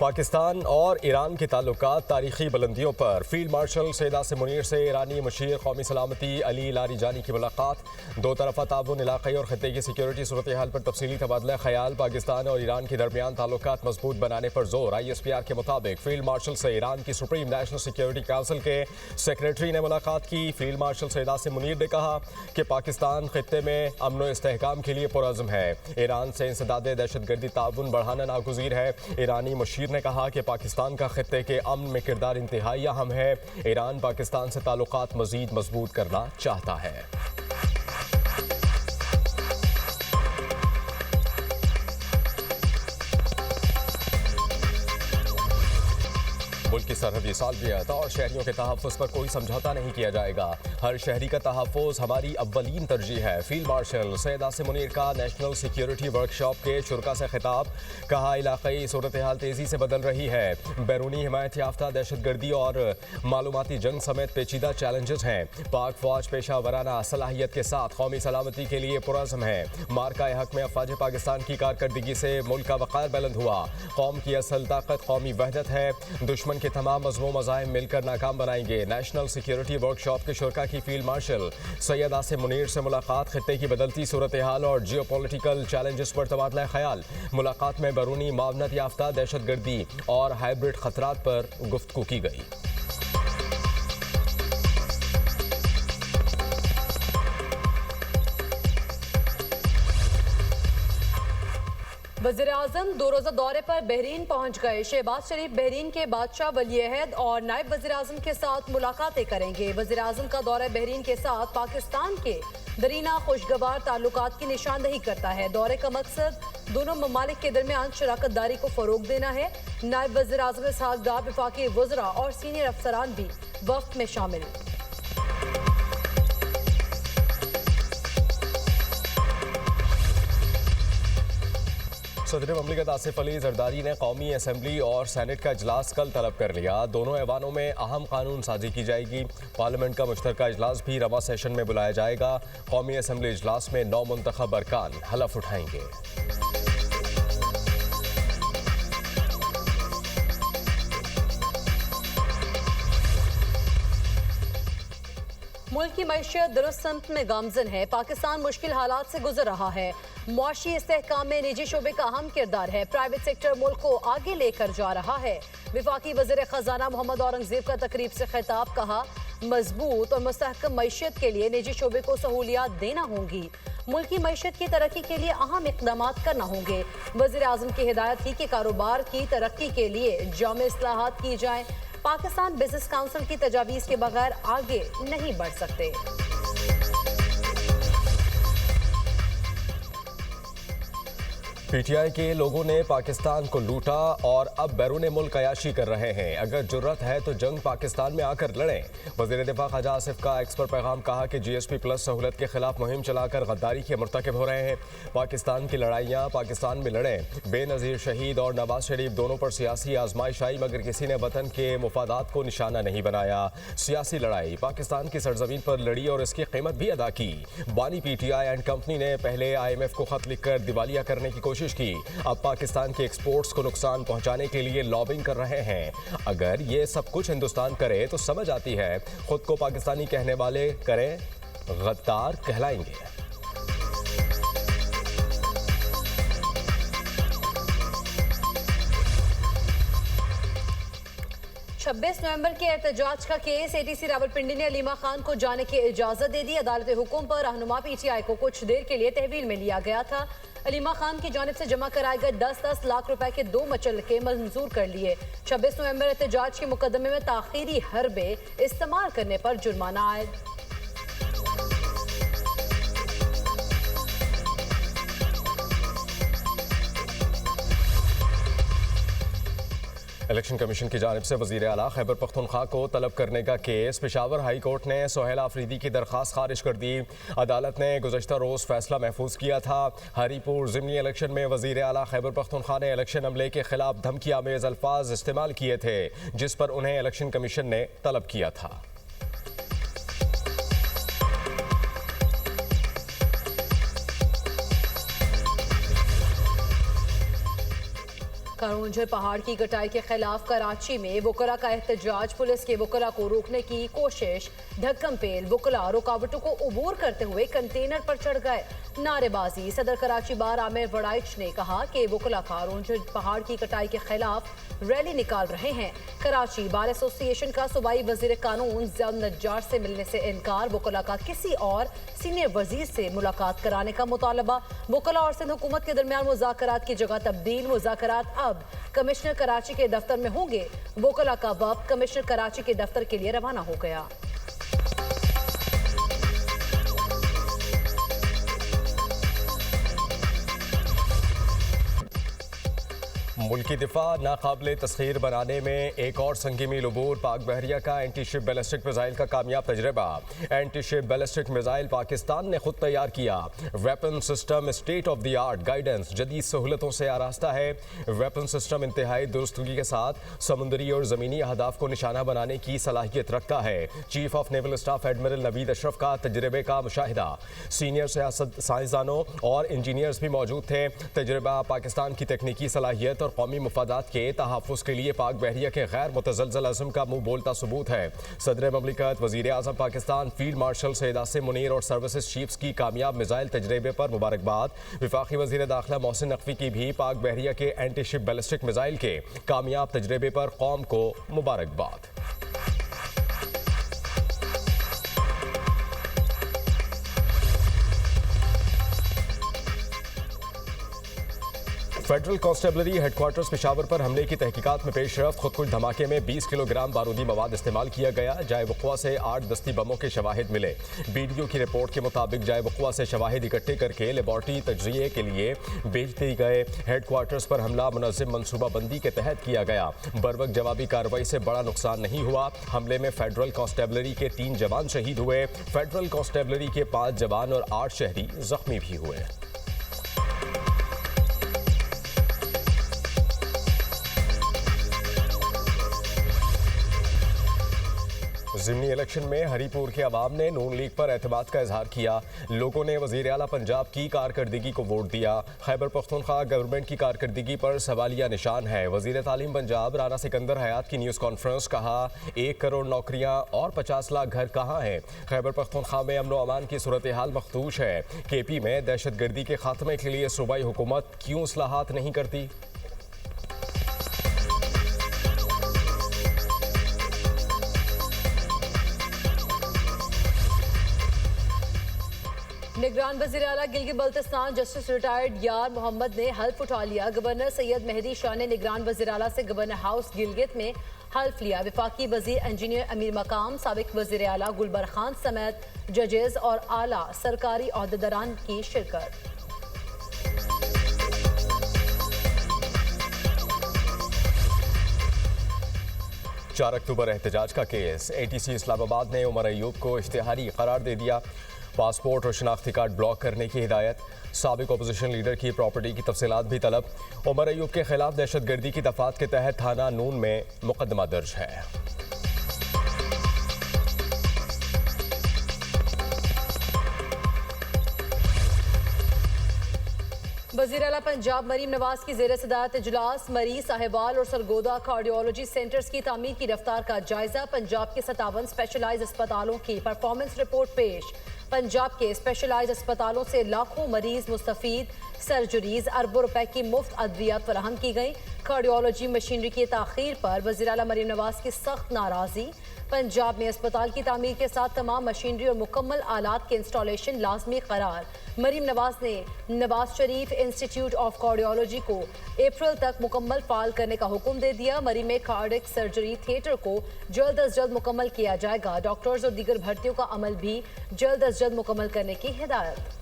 पाकिस्तान और ईरान के ताल्लुकात तारीखी बुलंदियों पर। फील्ड मार्शल सैयद आसिम मुनीर से ईरानी मुशीर कौमी सलामती अली लारीजानी की मुलाकात। दो तरफ़ा ताउन, इलाक़ाई और ख़ित्ते की सिक्योरिटी सूरत हाल पर तफसीली तबादला ख्याल। पाकिस्तान और ईरान के दरमियान ताल्लुकात मजबूत बनाने पर जोर। ISPR के मुताबिक फील्ड मार्शल से ईरान की सुप्रीम नेशनल सिक्योरिटी काउंसिल के सेक्रेटरी ने मुलाकात की। फील्ड मार्शल सैयद आसिम मुनीर ने कहा कि पाकिस्तान खित्ते में अमन व इस्तेहकाम के लिए पुरअज़्म है। ईरान से इंसदाद दहशतगर्दी ताउन बढ़ाना नागुज़ीर है। ईरानी मुशीर ने कहा कि पाकिस्तान का खित्ते के अमन में किरदार इंतहाई अहम है। ईरान पाकिस्तान से ताल्लुकात मज़ीद मजबूत करना चाहता है। मुल्क की सरहदी सालवियत और शहरियों के तहफ़्फ़ुज़ पर कोई समझौता नहीं किया जाएगा। हर शहरी का तहफ़्फ़ुज़ हमारी अव्वलीन तरजीह है। फील्ड मार्शल सैयद आसिम मुनीर का नेशनल सिक्योरिटी वर्कशॉप के शुरका से खिताब। कहा, इलाक़ाई सूरत हाल तेज़ी से बदल रही है। बैरूनी हिमायत याफ्ता दहशतगर्दी और मालूमाती जंग समेत पेचीदा चैलेंजेस हैं। पाक फ़ौज पेशा वराना सलाहियत के साथ कौमी सलामती के लिए पुरअज़्म है। मार्का हक में अफ़वाज पाकिस्तान की कारकर्दगी से मुल्क का वक़ार बुलंद हुआ। कौम की असल ताकत कौमी वहदत है। दुश्मन के तमाम मज़मूम मज़ाहिम मिलकर नाकाम बनाएंगे। नेशनल सिक्योरिटी वर्कशॉप के शुरका की फील्ड मार्शल सैयद आसिम मुनीर से मुलाकात। खित्ते की बदलती सूरत हाल और जियोपॉलिटिकल चैलेंजेस पर तबादला ख्याल। मुलाकात में बैरूनी मावनत याफ्ता दहशतगर्दी और हाइब्रिड खतरात पर गुफ्तगू की गई। वज़ीर-ए-आज़म 2 रोज़ा दौरे पर बहरीन पहुंच गए। शहबाज शरीफ बहरीन के बादशाह वली-ए-अहद और नायब वज़ीर-ए-आज़म के साथ मुलाकातें करेंगे। वज़ीर-ए-आज़म का दौरा बहरीन के साथ पाकिस्तान के दरीना खुशगवार ताल्लुकात की निशानदही करता है। दौरे का मकसद दोनों ममालिक के दरमियान शराकत दारी को फ़रोग देना है। नायब वज़ीर-ए-आज़म इसहाक़ डार, वफ़ाक़ी वज़रा और सीनियर अफसरान भी वफ़द में शामिल। सदर ममलिकत आसिफ अली जरदारी ने कौमी असम्बली और सेनेट का इजलास कल तलब कर लिया। दोनों ऐवानों में अहम कानून साजी की जाएगी। पार्लियामेंट का मुश्तरका इजलास भी रवा सेशन में बुलाया जाएगा। कौमी असम्बली इजलास में 9 मुंतखब अरकान हलफ उठाएंगे। मुल्क की मईशत दुरुस्त सम्त में गामजन है। पाकिस्तान मुश्किल हालात से गुजर रहा है। मुआशी इस्तेहकाम में निजी शोबे का अहम किरदार है। प्राइवेट सेक्टर मुल्क को आगे लेकर जा रहा है। वफाकी वज़ीर खजाना मोहम्मद औरंगजेब का तकरीब से खिताब। कहा, मजबूत और मुस्तहकम मईशत के लिए निजी शोबे को सहूलियात देना होंगी। मुल्क की मईशत की तरक्की के लिए अहम इक़दाम करना होंगे। वज़ीर आज़म की हिदायत थी कि कारोबार की तरक्की के लिए जामे इस्लाहात की जाएं। पाकिस्तान बिजनेस काउंसिल की तजावीज़ के बगैर आगे नहीं बढ़ सकते। PTI के लोगों ने पाकिस्तान को लूटा और अब बैरून मुल्क अयाशी कर रहे हैं। अगर जुर्रत है तो जंग पाकिस्तान में आकर लड़ें। वज़ीर दिफा ख्वाजा आसिफ का एक्स पर पैगाम। कहा कि GSP प्लस सहूलत के खिलाफ मुहिम चलाकर गद्दारी के मुर्तकिब हो रहे हैं। पाकिस्तान की लड़ाइयाँ पाकिस्तान में लड़ें। बेनज़ीर शहीद और नवाज शरीफ दोनों पर सियासी आजमाइश आई, मगर किसी ने वतन के मुफादात को निशाना नहीं बनाया। सियासी लड़ाई पाकिस्तान की सरजमीन पर लड़ी और इसकी कीमत भी अदा की। बानी PTI एंड कंपनी ने पहले IMF को खत लिखकर दिवालिया करने की कोशिश की। अब पाकिस्तान के एक्सपोर्ट्स को नुकसान पहुंचाने के लिए लॉबिंग कर रहे हैं। अगर ये सब कुछ हिंदुस्तान करे तो समझ आती है खुद को पाकिस्तानी कहने वाले करें गद्दार कहलाएंगे। 26 नवंबर के एहतजाज का केस ATC रावलपिंडी ने अलीमा खान को जाने की इजाजत दे दी। अदालत हुक्म पर रहनुमा PTI को कुछ देर के लिए तहवील में लिया गया था। अलीमा खान की जानिब से जमा कराए गए 10-10 लाख रुपए के 2 मचलके मंजूर कर लिए। 26 नवंबर एहतजाज के मुकदमे में ताखीरी हरबे इस्तेमाल करने पर जुर्माना आयद। इलेक्शन कमीशन की जानिब से वज़ीर आला खैबर पख्तूनख्वा को तलब करने का केस पेशावर हाई कोर्ट ने सोहेल आफरीदी की दरख्वास्त खारिज कर दी। अदालत ने गुज़श्ता रोज़ फैसला महफूज किया था। हरीपुर ज़िमनी इलेक्शन में वज़ीर आला खैबर पख्तूनख्वा ने इलेक्शन अमले के खिलाफ धमकी आमेज़ अल्फाज इस्तेमाल किए थे, जिस पर उन्हें इलेक्शन कमीशन ने तलब किया था। कारोंझर पहाड़ की कटाई के खिलाफ कराची में वकला का एहतजाज। पुलिस के वकला को रोकने की कोशिश। ढक्कम पेल वकला रुकावटों को अबूर करते हुए कंटेनर पर चढ़ गए। नारेबाजी। सदर कराची बार आमिर वड़ाइच ने कहा कि वकला कारोंझर पहाड़ की कटाई के खिलाफ रैली निकाल रहे हैं। कराची बार एसोसिएशन का सूबाई वजीर कानून ज़ियाउल नज्जार से मिलने से इनकार। वकला का किसी और सीनियर वजीर से मुलाकात कराने का मुतालबा। वकला और सिंध हुकूमत के दरमियान मुज़ाकरात की जगह तब्दील। मुज़ाकरात अब कमिश्नर कराची के दफ्तर में होंगे। वकला का वफ़द कमिश्नर कराची के दफ्तर के लिए रवाना हो गया। मुल्की दिफा नाकाबिले तस्खीर बनाने में एक और संगी मील अबूर। पाक बहरिया का एंटी शिप बैलिस्टिक मिसाइल का कामयाब तजर्बा। Anti ship ballistic missile Pakistan ने खुद तैयार किया। Weapon system state of the art guidance जदीद सहूलतों से आरास्ता है। वेपन सिस्टम इंतहाई दुरुस्तगी के साथ समुद्री और ज़मीनी अहदाफ को निशाना बनाने की सलाहियत रखता है। Chief of naval staff admiral Naveed Ashraf का तजर्बे का मुशाहिदा। सीनियर साइंसदानों और इंजीनियर्स भी मौजूद थे। तजर्बा पाकिस्तान की तकनीकी सलाहियत और कौमी मफादात के तहफ़्फ़ुज़ के लिए पाक बहरिया के गैर मुतज़लज़ल अज़्म का मुँह बोलता सबूत है। सदर ममलिकत वज़ीर आज़म पाकिस्तान फील्ड मार्शल सैयद आसिम मुनीर और सर्विसेज चीफ्स की कामयाब मिसाइल तजर्बे पर मुबारकबाद। वफाकी वज़ीर दाखिला मोहसिन नकवी की भी पाक बहरिया के एंटी शिप बैलिस्टिक मिसाइल के कामयाब तजर्बे पर कौम को मुबारकबाद। फेडरल कांस्टेबलरी हेडक्वार्टर्स पेशावर पर हमले की तहकीकात में पेशरफ्त। खुदकुश धमाके में 20 किलोग्राम बारूदी मवाद इस्तेमाल किया गया। जाए वक़्वा से 8 दस्ती बमों के शवाहिद मिले। BDO की रिपोर्ट के मुताबिक जाए वक़्वा से शवाहिद इकट्ठे करके लेबॉर्टरी तजज़िये के लिए भेज दिए गए। हेडक्वार्टर्स पर हमला मुनज़्ज़म मनसूबाबंदी के तहत किया गया। बरवक्त जवाबी कार्रवाई से बड़ा नुकसान नहीं हुआ। हमले में फेडरल कांस्टेबलरी के 3 जवान शहीद हुए। फेडरल कांस्टेबलरी के 5 जवान और 8 शहरी जख्मी भी हुए। ज़िमनी इलेक्शन में हरीपुर के अवाम ने नून लीग पर एतमाद का इजहार किया। लोगों ने वज़ीर आला पंजाब की कारकर्दगी को वोट दिया। खैबर पख्तूनख्वा गवर्नमेंट की कारकर्दगी पर सवालिया निशान है। वज़ीर तालीम पंजाब राना सिकंदर हयात की न्यूज़ कॉन्फ्रेंस। कहा 1 करोड़ नौकरियाँ और 50 लाख घर कहाँ हैं। खैबर पख्तूनख्वा में अमन व अमान की सूरत हाल मखदूश है। KP में दहशत गर्दी के खात्मे के लिए सूबाई हुकूमत क्यों इस्लाहात नहीं करती। निगरान वज़ीर आला गिलगित बल्तिस्तान जस्टिस रिटायर्ड यार मोहम्मद ने हल्फ उठा लिया। गवर्नर सैयद मेहदी शाह ने निगरान वज़ीर आला से गवर्नर हाउस गिलगित में हल्फ लिया। वफाकी वज़ीर इंजीनियर अमीर मकाम, साबिक वज़ीर आला गुलबर खान समेत जजेस और आला सरकारी अहदेदारान की शिरकत। 4 अक्टूबर एहतजाज का केस। ATC इस्लामाबाद ने उमर अयूब को इश्तिहारी करार दे दिया। पासपोर्ट और शनाख्ती कार्ड ब्लॉक करने की हिदायत। साबिक अपोजिशन लीडर की प्रॉपर्टी की तफसीलात भी तलब। उमर अयूब के खिलाफ दहशत गर्दी की दफात के तहत थाना नून में मुकदमा दर्ज है। वज़ीर आला पंजाब मरीम नवाज की ज़ेर सदारत इजलास। मरीज साहिवाल और सरगोदा कार्डियोलॉजी सेंटर्स की तामीर की रफ्तार का जायजा। पंजाब के 57 स्पेशलाइज अस्पतालों की परफॉर्मेंस रिपोर्ट पेश। पंजाब के स्पेशलाइज अस्पतालों से लाखों मरीज मुस्तफीद। सर्जरीज अरबों रुपए की मुफ्त अद्वियात फराहम की गई। कार्डियोलॉजी मशीनरी की ताख़ीर पर वज़ीर आला मरीम नवाज की सख्त नाराज़गी। पंजाब में अस्पताल की तामीर के साथ तमाम मशीनरी और मुकम्मल आलात के इंस्टॉलेशन लाजमी करार। मरीम नवाज ने Nawaz Sharif institute of cardiology को अप्रैल तक मुकम्मल फाल करने का हुक्म दे दिया। मरीम में कार्डिक सर्जरी थिएटर को जल्द अज जल्द मुकम्मल किया जाएगा। डॉक्टर्स और दीगर भर्तियों का अमल भी जल्द अज जल्द मुकम्मल करने की हिदायत।